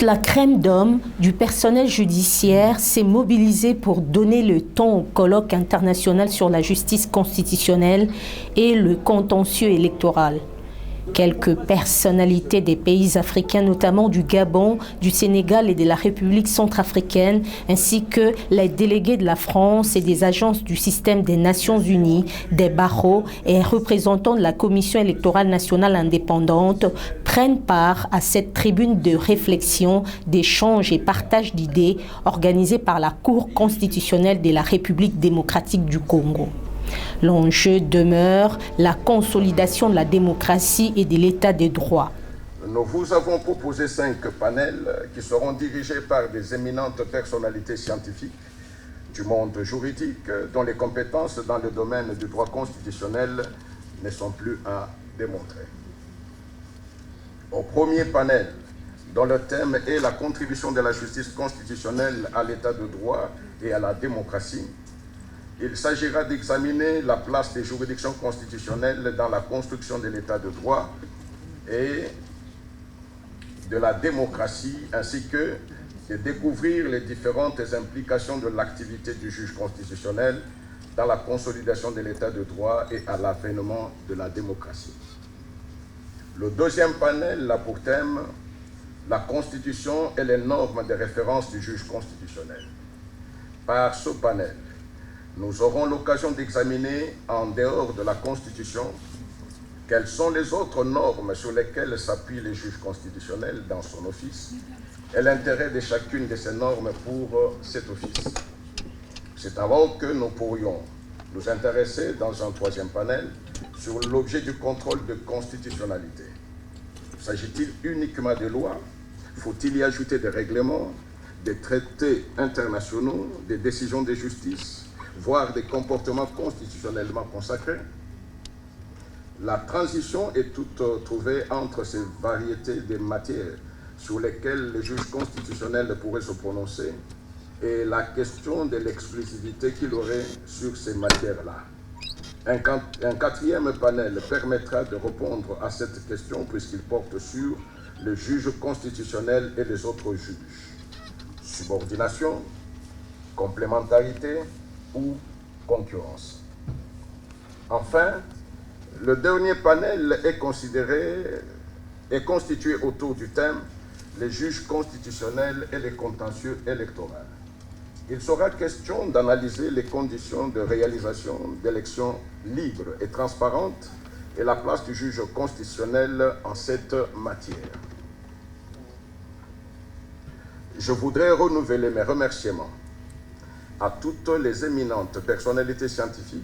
Toute la crème d'hommes du personnel judiciaire s'est mobilisée pour donner le ton au colloque international sur la justice constitutionnelle et le contentieux électoral. Quelques personnalités des pays africains, notamment du Gabon, du Sénégal et de la République centrafricaine, ainsi que les délégués de la France et des agences du système des Nations Unies, des barreaux et représentants de la Commission électorale nationale indépendante, prennent part à cette tribune de réflexion, d'échange et partage d'idées organisée par la Cour constitutionnelle de la République démocratique du Congo. L'enjeu demeure la consolidation de la démocratie et de l'état de droit. Nous vous avons proposé 5 panels qui seront dirigés par des éminentes personnalités scientifiques du monde juridique dont les compétences dans le domaine du droit constitutionnel ne sont plus à démontrer. Au premier panel, dont le thème est la contribution de la justice constitutionnelle à l'état de droit et à la démocratie, il s'agira d'examiner la place des juridictions constitutionnelles dans la construction de l'état de droit et de la démocratie, ainsi que de découvrir les différentes implications de l'activité du juge constitutionnel dans la consolidation de l'état de droit et à l'avènement de la démocratie. Le deuxième panel a pour thème la Constitution et les normes de référence du juge constitutionnel. Par ce panel, nous aurons l'occasion d'examiner, en dehors de la Constitution, quelles sont les autres normes sur lesquelles s'appuient les juges constitutionnels dans son office et l'intérêt de chacune de ces normes pour cet office. C'est alors que nous pourrions nous intéresser dans un troisième panel sur l'objet du contrôle de constitutionnalité. S'agit-il uniquement de lois? Faut-il y ajouter des règlements, des traités internationaux, des décisions de justice, voire des comportements constitutionnellement consacrés? La transition est toute trouvée entre ces variétés de matières sur lesquelles le juge constitutionnel pourrait se prononcer et la question de l'exclusivité qu'il aurait sur ces matières-là. Un quatrième panel permettra de répondre à cette question puisqu'il porte sur le juge constitutionnel et les autres juges. Subordination, complémentarité ou concurrence. Enfin, le dernier panel est constitué autour du thème « Les juges constitutionnels et les contentieux électoraux ». Il sera question d'analyser les conditions de réalisation d'élections libres et transparentes et la place du juge constitutionnel en cette matière. Je voudrais renouveler mes remerciements à toutes les éminentes personnalités scientifiques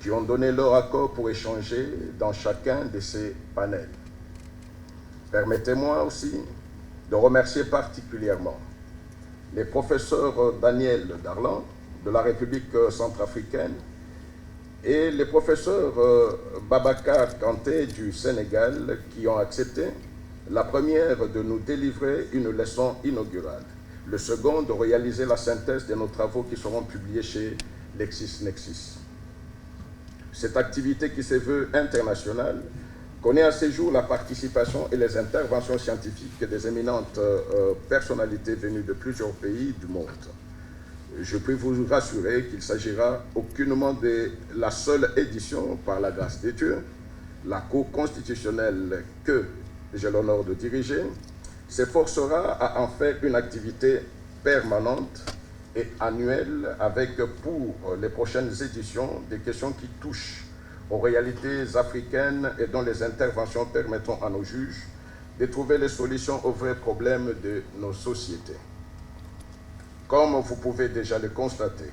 qui ont donné leur accord pour échanger dans chacun de ces panels. Permettez-moi aussi de remercier particulièrement les professeurs Daniel Darlan de la République centrafricaine et les professeurs Babacar Kanté du Sénégal qui ont accepté la première de nous délivrer une leçon inaugurale, le second de réaliser la synthèse de nos travaux qui seront publiés chez LexisNexis. Cette activité qui se veut internationale connaît à ce jour la participation et les interventions scientifiques des éminentes personnalités venues de plusieurs pays du monde. Je peux vous rassurer qu'il s'agira aucunement de la seule édition par la grâce de Dieu. La Cour constitutionnelle que j'ai l'honneur de diriger s'efforcera à en faire une activité permanente et annuelle avec pour les prochaines éditions des questions qui touchent aux réalités africaines et dont les interventions permettront à nos juges de trouver les solutions aux vrais problèmes de nos sociétés. Comme vous pouvez déjà le constater,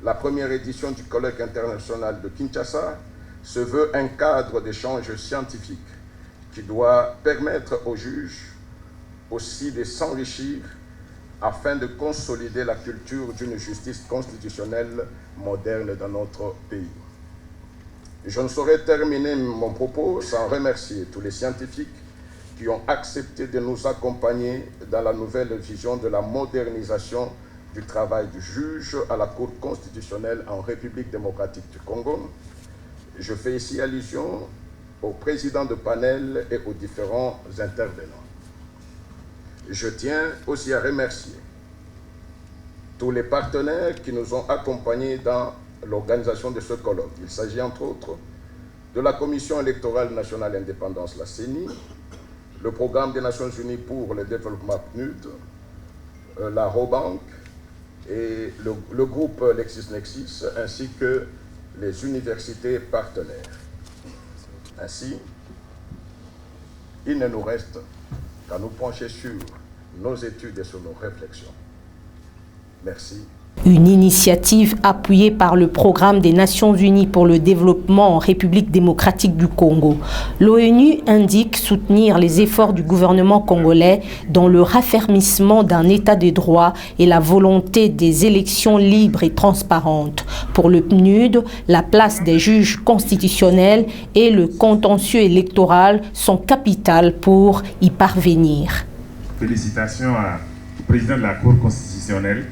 la première édition du colloque international de Kinshasa se veut un cadre d'échange scientifique qui doit permettre aux juges aussi de s'enrichir afin de consolider la culture d'une justice constitutionnelle moderne dans notre pays. Je ne saurais terminer mon propos sans remercier tous les scientifiques qui ont accepté de nous accompagner dans la nouvelle vision de la modernisation du travail du juge à la Cour constitutionnelle en République démocratique du Congo. Je fais ici allusion aux présidents de panel et aux différents intervenants. Je tiens aussi à remercier tous les partenaires qui nous ont accompagnés dans l'organisation de ce colloque. Il s'agit entre autres de la Commission électorale nationale indépendance, la CENI, le Programme des Nations Unies pour le développement PNUD, la Robank et le groupe LexisNexis, ainsi que les universités partenaires. Ainsi, il ne nous reste qu'à nous pencher sur nos études et sur nos réflexions. Merci. Une initiative appuyée par le Programme des Nations Unies pour le développement en République démocratique du Congo. L'ONU indique soutenir les efforts du gouvernement congolais dans le raffermissement d'un état de droit et la volonté des élections libres et transparentes. Pour le PNUD, la place des juges constitutionnels et le contentieux électoral sont capitales pour y parvenir. Félicitations au président de la Cour constitutionnelle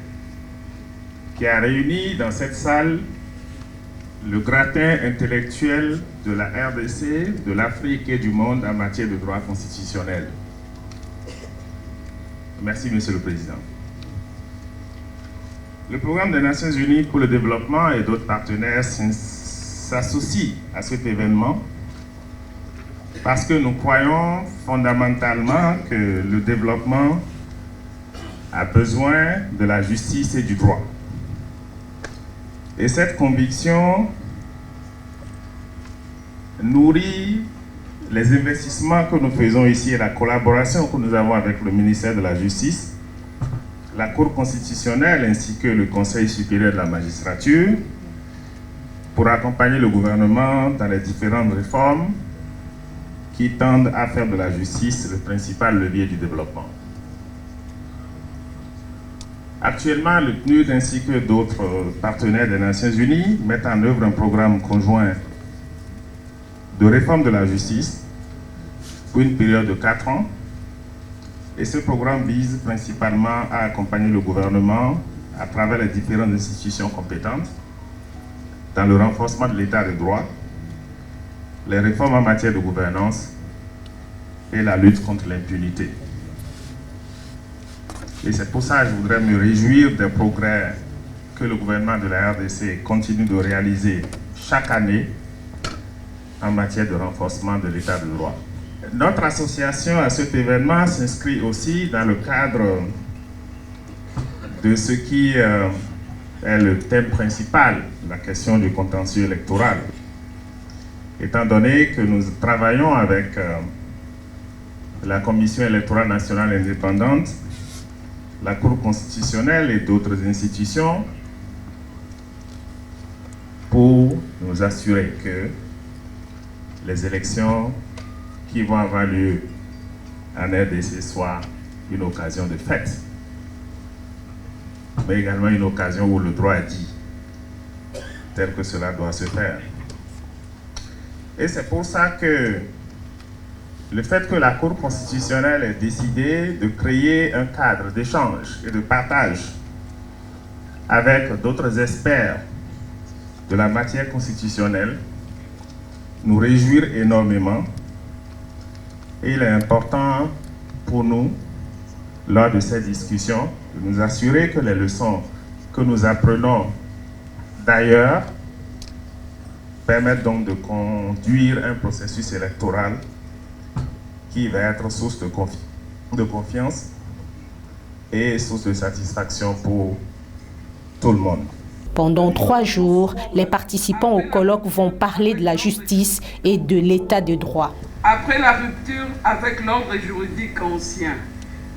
qui a réuni dans cette salle le gratin intellectuel de la RDC, de l'Afrique et du monde en matière de droit constitutionnel. Merci, Monsieur le Président. Le Programme des Nations Unies pour le développement et d'autres partenaires s'associent à cet événement parce que nous croyons fondamentalement que le développement a besoin de la justice et du droit. Et cette conviction nourrit les investissements que nous faisons ici et la collaboration que nous avons avec le ministère de la Justice, la Cour constitutionnelle ainsi que le Conseil supérieur de la magistrature pour accompagner le gouvernement dans les différentes réformes qui tendent à faire de la justice le principal levier du développement. Actuellement, le PNUD ainsi que d'autres partenaires des Nations Unies mettent en œuvre un programme conjoint de réforme de la justice pour une période de 4 ans. Et ce programme vise principalement à accompagner le gouvernement à travers les différentes institutions compétentes dans le renforcement de l'état de droit, les réformes en matière de gouvernance et la lutte contre l'impunité. Et c'est pour ça que je voudrais me réjouir des progrès que le gouvernement de la RDC continue de réaliser chaque année en matière de renforcement de l'état de droit. Notre association à cet événement s'inscrit aussi dans le cadre de ce qui est le thème principal, la question du contentieux électoral. Étant donné que nous travaillons avec la Commission électorale nationale indépendante, la Cour constitutionnelle et d'autres institutions pour nous assurer que les élections qui vont avoir lieu en RDC soient une occasion de fête, mais également une occasion où le droit est dit, tel que cela doit se faire. Et c'est pour ça que le fait que la Cour constitutionnelle ait décidé de créer un cadre d'échange et de partage avec d'autres experts de la matière constitutionnelle nous réjouit énormément. Et il est important pour nous, lors de ces discussions, de nous assurer que les leçons que nous apprenons d'ailleurs permettent donc de conduire un processus électoral qui va être source de confiance et source de satisfaction pour tout le monde. Pendant 3 jours, les participants au colloque vont parler de la justice et de l'état de droit. Après la rupture avec l'ordre juridique ancien,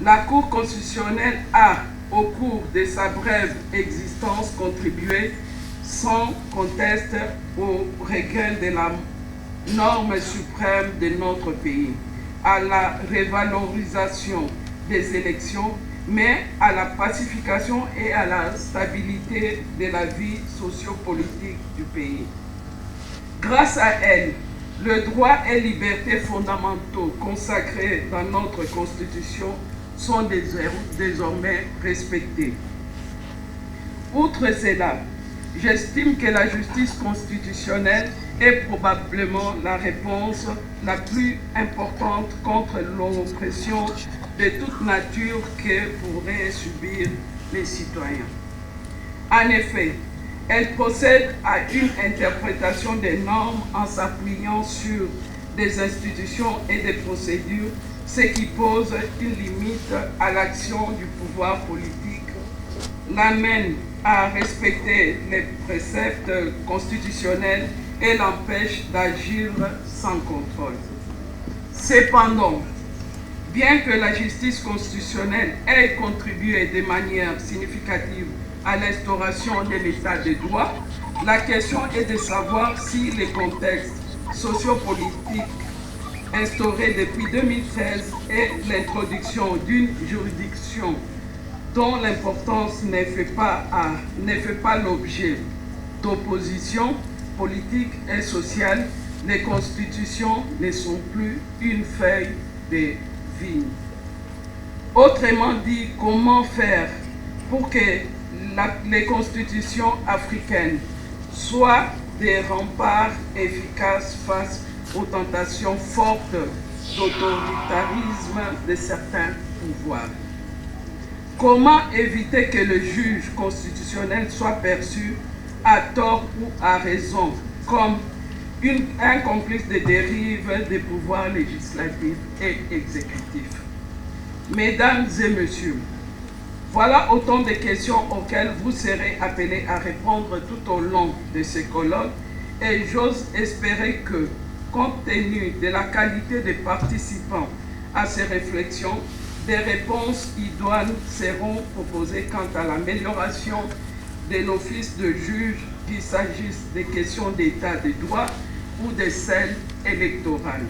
la Cour constitutionnelle a, au cours de sa brève existence, contribué sans conteste au regain de la norme suprême de notre pays, à la révalorisation des élections, mais à la pacification et à la stabilité de la vie sociopolitique du pays. Grâce à elle, le droit et libertés fondamentaux consacrés dans notre Constitution sont désormais respectés. Outre cela, j'estime que la justice constitutionnelle est probablement la réponse la plus importante contre l'oppression de toute nature que pourraient subir les citoyens. En effet, elle procède à une interprétation des normes en s'appuyant sur des institutions et des procédures, ce qui pose une limite à l'action du pouvoir politique, l'amène à respecter les préceptes constitutionnels et l'empêche d'agir sans contrôle. Cependant, bien que la justice constitutionnelle ait contribué de manière significative à l'instauration de l'état de droit, la question est de savoir si les contextes sociopolitiques instaurés depuis 2013 et l'introduction d'une juridiction dont l'importance ne fait pas l'objet d'opposition politique et sociale, les constitutions ne sont plus une feuille de vigne. Autrement dit, comment faire pour que les constitutions africaines soient des remparts efficaces face aux tentations fortes d'autoritarisme de certains pouvoirs? Comment éviter que le juge constitutionnel soit perçu à tort ou à raison comme un complice de dérive des pouvoirs législatifs et exécutifs? Mesdames et messieurs, voilà autant de questions auxquelles vous serez appelés à répondre tout au long de ce colloque, et j'ose espérer que, compte tenu de la qualité des participants à ces réflexions, des réponses idoines seront proposées quant à l'amélioration de l'office de juge, qu'il s'agisse des questions d'état de droit ou de celles électorales.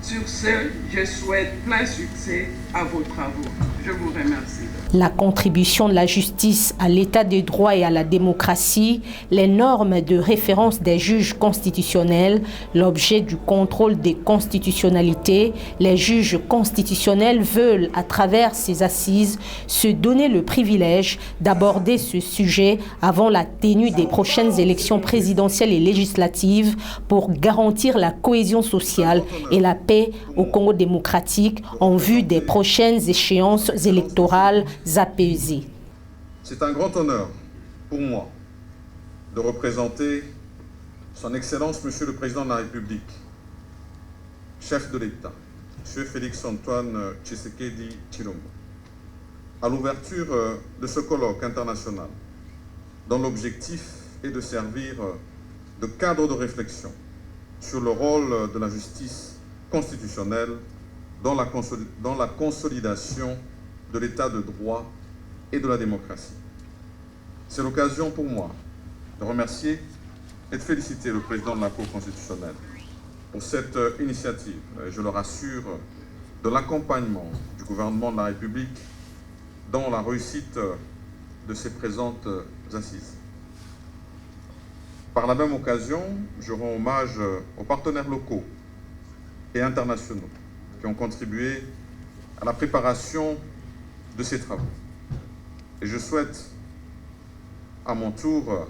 Sur ce, je souhaite plein succès à vos travaux. Je vous remercie. La contribution de la justice à l'état de droit et à la démocratie, les normes de référence des juges constitutionnels, l'objet du contrôle des constitutionnalités, les juges constitutionnels veulent, à travers ces assises, se donner le privilège d'aborder ce sujet avant la tenue des prochaines élections présidentielles et législatives pour garantir la cohésion sociale et la paix au Congo démocratique en vue des prochaines échéances électorales apaisées. C'est un grand honneur pour moi de représenter Son Excellence Monsieur le Président de la République, chef de l'État, M. Félix-Antoine Tshisekedi Tshilombo, à l'ouverture de ce colloque international dont l'objectif est de servir de cadre de réflexion sur le rôle de la justice constitutionnelle dans la consolidation de l'état de droit et de la démocratie. C'est l'occasion pour moi de remercier et de féliciter le président de la Cour constitutionnelle pour cette initiative. Et je le rassure de l'accompagnement du gouvernement de la République dans la réussite de ces présentes assises. Par la même occasion, je rends hommage aux partenaires locaux et internationaux qui ont contribué à la préparation de ces travaux. Et je souhaite à mon tour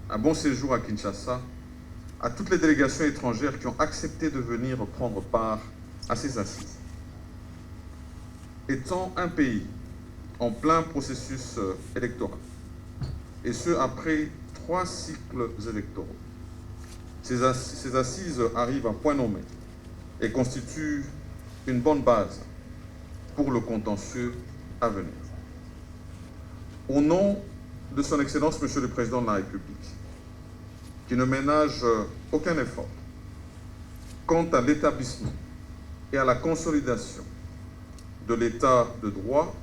un bon séjour à Kinshasa à toutes les délégations étrangères qui ont accepté de venir prendre part à ces assises. Étant un pays en plein processus électoral, et ce après 3 cycles électoraux, ces assises arrivent à point nommé et constituent une bonne base pour le contentieux à venir. Au nom de Son Excellence Monsieur le Président de la République, qui ne ménage aucun effort quant à l'établissement et à la consolidation de l'état de droit,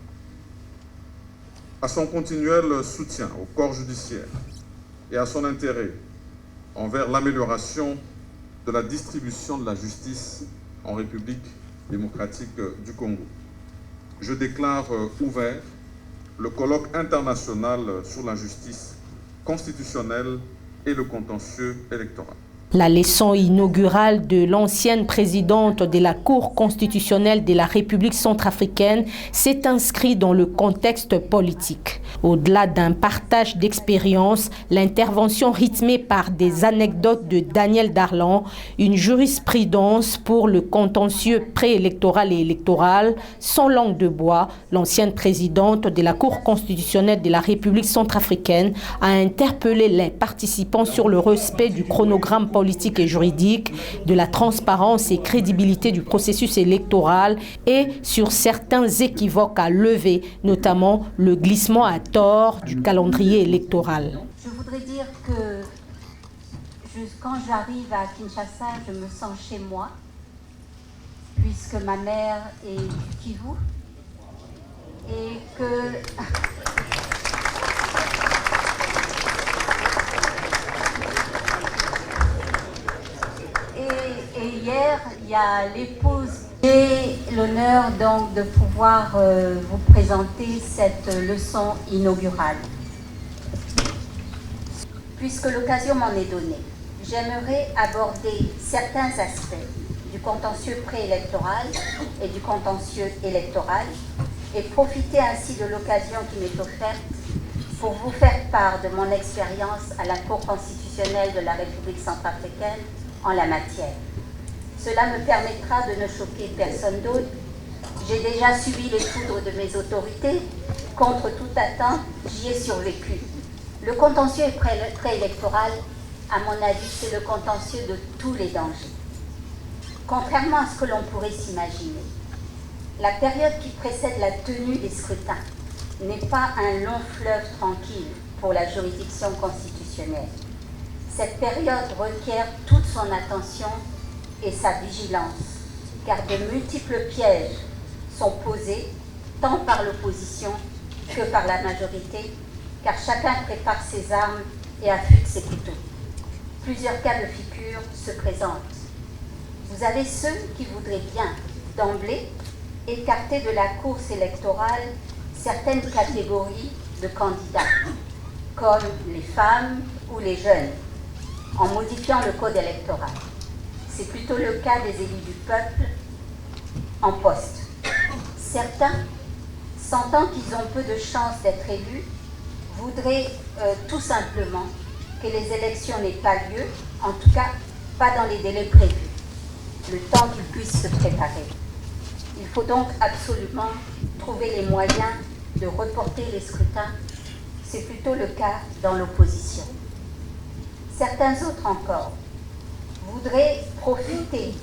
à son continuel soutien au corps judiciaire et à son intérêt envers l'amélioration de la distribution de la justice en République démocratique du Congo, je déclare ouvert le colloque international sur la justice constitutionnelle et le contentieux électoral. La leçon inaugurale de l'ancienne présidente de la Cour constitutionnelle de la République centrafricaine s'est inscrite dans le contexte politique. Au-delà d'un partage d'expériences, l'intervention rythmée par des anecdotes de Daniel Darlan, une jurisprudence pour le contentieux préélectoral et électoral, sans langue de bois, l'ancienne présidente de la Cour constitutionnelle de la République centrafricaine a interpellé les participants sur le respect du chronogramme politique et juridique, de la transparence et crédibilité du processus électoral et sur certains équivoques à lever, notamment le glissement à tort du calendrier électoral. Je voudrais dire que quand j'arrive à Kinshasa, je me sens chez moi, puisque ma mère est du Kivu et que... Et hier, il y a l'épouse. J'ai l'honneur donc de pouvoir vous présenter cette leçon inaugurale. Puisque l'occasion m'en est donnée, j'aimerais aborder certains aspects du contentieux préélectoral et du contentieux électoral et profiter ainsi de l'occasion qui m'est offerte pour vous faire part de mon expérience à la Cour constitutionnelle de la République centrafricaine en la matière. Cela me permettra de ne choquer personne d'autre. J'ai déjà subi les foudres de mes autorités. Contre toute attente, j'y ai survécu. Le contentieux préélectoral, à mon avis, c'est le contentieux de tous les dangers. Contrairement à ce que l'on pourrait s'imaginer, la période qui précède la tenue des scrutins n'est pas un long fleuve tranquille pour la juridiction constitutionnelle. Cette période requiert toute son attention et sa vigilance, car de multiples pièges sont posés tant par l'opposition que par la majorité, car chacun prépare ses armes et affûte ses couteaux. Plusieurs cas de figure se présentent. Vous avez ceux qui voudraient bien, d'emblée, écarter de la course électorale certaines catégories de candidats, comme les femmes ou les jeunes, en modifiant le code électoral. C'est plutôt le cas des élus du peuple en poste. Certains, sentant qu'ils ont peu de chances d'être élus, voudraient tout simplement que les élections n'aient pas lieu, en tout cas pas dans les délais prévus, le temps qu'ils puissent se préparer. Il faut donc absolument trouver les moyens de reporter les scrutins. C'est plutôt le cas dans l'opposition. Certains autres encore voudraient profiter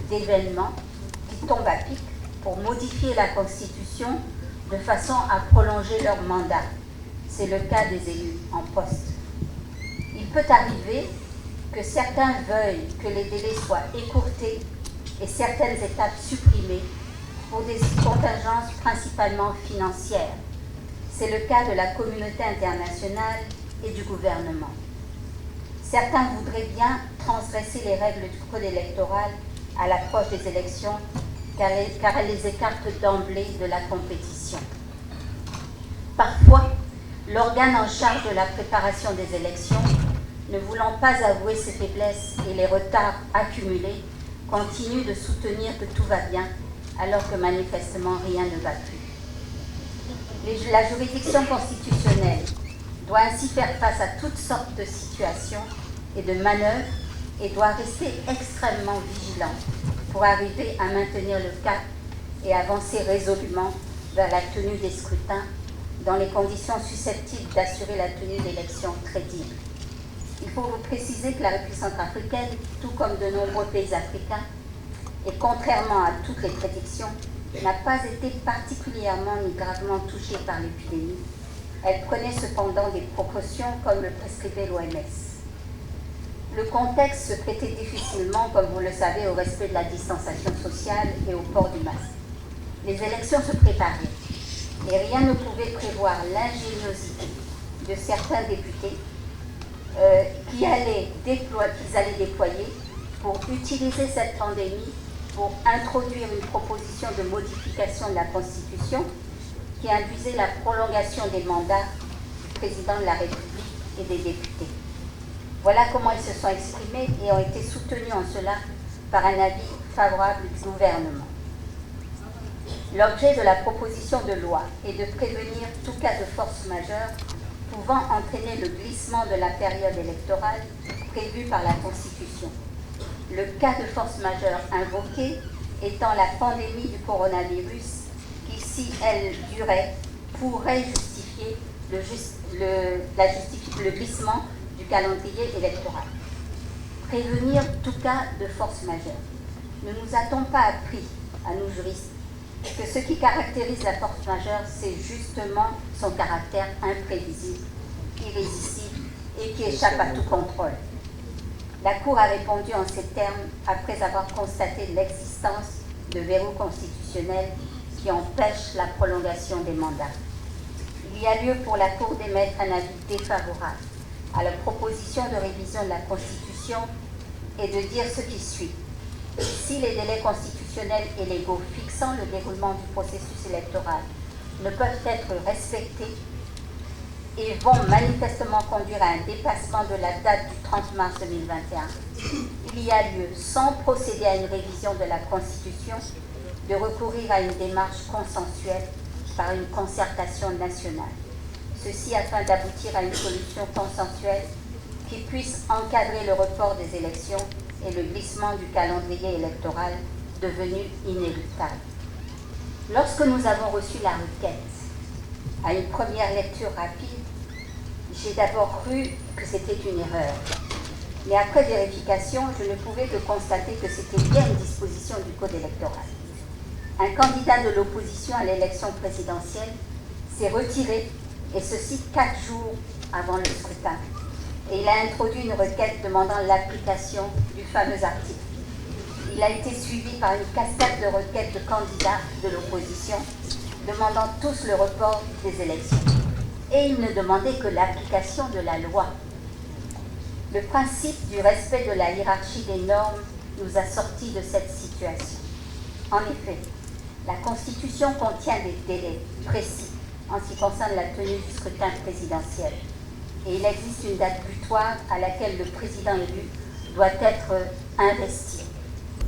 d'événements qui tombent à pic pour modifier la Constitution de façon à prolonger leur mandat. C'est le cas des élus en poste. Il peut arriver que certains veuillent que les délais soient écourtés et certaines étapes supprimées pour des contingences principalement financières. C'est le cas de la communauté internationale et du gouvernement. Certains voudraient bien transgresser les règles du code électoral à l'approche des élections, car elles les écartent d'emblée de la compétition. Parfois, l'organe en charge de la préparation des élections, ne voulant pas avouer ses faiblesses et les retards accumulés, continue de soutenir que tout va bien, alors que manifestement rien ne va plus. La juridiction constitutionnelle doit ainsi faire face à toutes sortes de situations et de manœuvres et doit rester extrêmement vigilante pour arriver à maintenir le cap et avancer résolument vers la tenue des scrutins dans les conditions susceptibles d'assurer la tenue d'élections crédibles. Il faut vous préciser que la République centrafricaine, tout comme de nombreux pays africains, et contrairement à toutes les prédictions, n'a pas été particulièrement ni gravement touchée par l'épidémie. Elle prenait cependant des précautions comme le prescrivait l'OMS. Le contexte se prêtait difficilement, comme vous le savez, au respect de la distanciation sociale et au port du masque. Les élections se préparaient et rien ne pouvait prévoir l'ingéniosité de certains députés qu'ils allaient déployer pour utiliser cette pandémie pour introduire une proposition de modification de la Constitution qui induisait la prolongation des mandats du président de la République et des députés. Voilà comment ils se sont exprimés et ont été soutenus en cela par un avis favorable du gouvernement. L'objet de la proposition de loi est de prévenir tout cas de force majeure pouvant entraîner le glissement de la période électorale prévue par la Constitution. Le cas de force majeure invoqué étant la pandémie du coronavirus qui, si elle durait, pourrait justifier le glissement du calendrier électoral. Prévenir tout cas de force majeure. Ne nous a-t-on pas appris, à nous juristes, que ce qui caractérise la force majeure, c'est justement son caractère imprévisible, irrésistible et qui échappe à tout contrôle. La Cour a répondu en ces termes après avoir constaté l'existence de verrous constitutionnels qui empêchent la prolongation des mandats. Il y a lieu pour la Cour d'émettre un avis défavorable à la proposition de révision de la Constitution et de dire ce qui suit. Si les délais constitutionnels et légaux fixant le déroulement du processus électoral ne peuvent être respectés et vont manifestement conduire à un dépassement de la date du 30 mars 2021, il y a lieu, sans procéder à une révision de la Constitution, de recourir à une démarche consensuelle par une concertation nationale. Ceci afin d'aboutir à une solution consensuelle qui puisse encadrer le report des élections et le glissement du calendrier électoral devenu inéluctable. Lorsque nous avons reçu la requête, à une première lecture rapide, j'ai d'abord cru que c'était une erreur. Mais après vérification, je ne pouvais que constater que c'était bien une disposition du Code électoral. Un candidat de l'opposition à l'élection présidentielle s'est retiré, et ceci 4 jours avant le scrutin. Et il a introduit une requête demandant l'application du fameux article. Il a été suivi par une cascade de requêtes de candidats de l'opposition, demandant tous le report des élections. Et il ne demandait que l'application de la loi. Le principe du respect de la hiérarchie des normes nous a sortis de cette situation. En effet, la Constitution contient des délais précis en ce qui concerne la tenue du scrutin présidentiel. Et il existe une date butoir à laquelle le président élu doit être investi.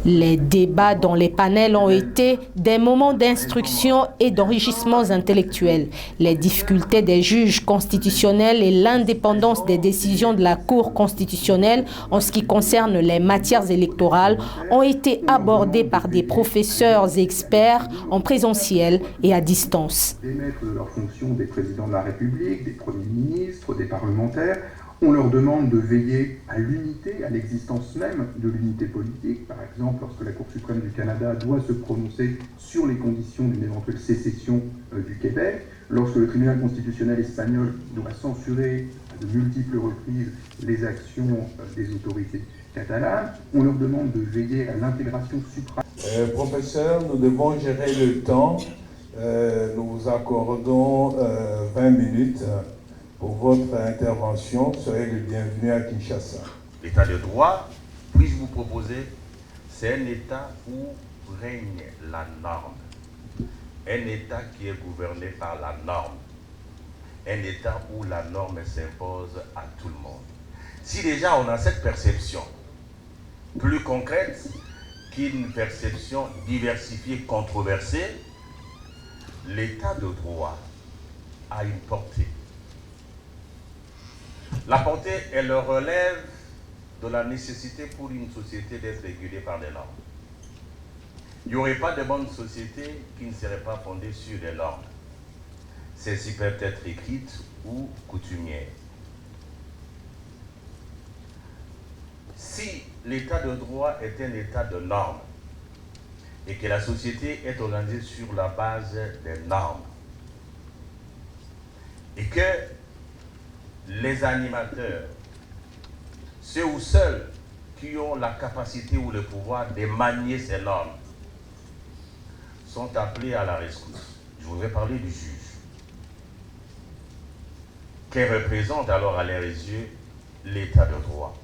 Les débats dans les panels ont été des moments d'instruction et d'enrichissement intellectuel. Les difficultés des juges constitutionnels et l'indépendance des décisions de la Cour constitutionnelle en ce qui concerne les matières électorales ont été abordées par des professeurs et experts en présentiel et à distance. D'émettre de leurs fonctions des présidents de la République, des premiers ministres, des parlementaires. On leur demande de veiller à l'unité, à l'existence même de l'unité politique. Par exemple, lorsque la Cour suprême du Canada doit se prononcer sur les conditions d'une éventuelle sécession du Québec, lorsque le tribunal constitutionnel espagnol doit censurer à de multiples reprises les actions des autorités catalanes, on leur demande de veiller à l'intégration supranationale. Professeur, nous devons gérer le temps. Nous vous accordons 20 minutes. Pour votre intervention, soyez le bienvenu à Kinshasa. L'état de droit, puis-je vous proposer, c'est un état où règne la norme. Un état qui est gouverné par la norme. Un état où la norme s'impose à tout le monde. Si déjà on a cette perception plus concrète qu'une perception diversifiée, controversée, l'état de droit a une portée. La portée, elle relève de la nécessité pour une société d'être régulée par des normes. Il n'y aurait pas de bonne société qui ne serait pas fondée sur des normes. Celles-ci peuvent être écrites ou coutumières. Si l'état de droit est un état de normes et que la société est organisée sur la base des normes et que les animateurs, ceux ou celles qui ont la capacité ou le pouvoir de manier ces normes, sont appelés à la rescousse. Je voudrais parler du juge. Qui représente alors à leurs yeux l'état de droit.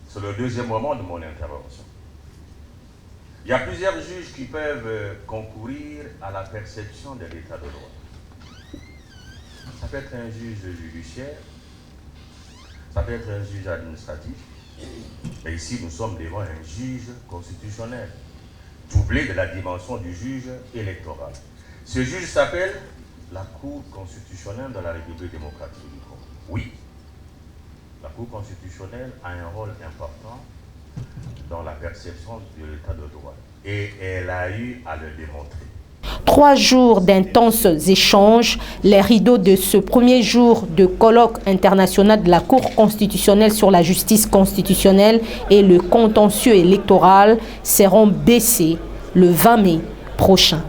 C'est le deuxième moment de mon intervention. Il y a plusieurs juges qui peuvent concourir à la perception de l'état de droit. Ça peut être un juge judiciaire, Ça peut être un juge administratif, mais ici nous sommes devant un juge constitutionnel, doublé de la dimension du juge électoral. Ce juge s'appelle la Cour constitutionnelle de la République démocratique du Congo. Oui, la Cour constitutionnelle a un rôle important dans la perception de l'état de droit et elle a eu à le démontrer. 3 jours d'intenses échanges, les rideaux de ce premier jour de colloque international de la Cour constitutionnelle sur la justice constitutionnelle et le contentieux électoral seront baissés le 20 mai prochain.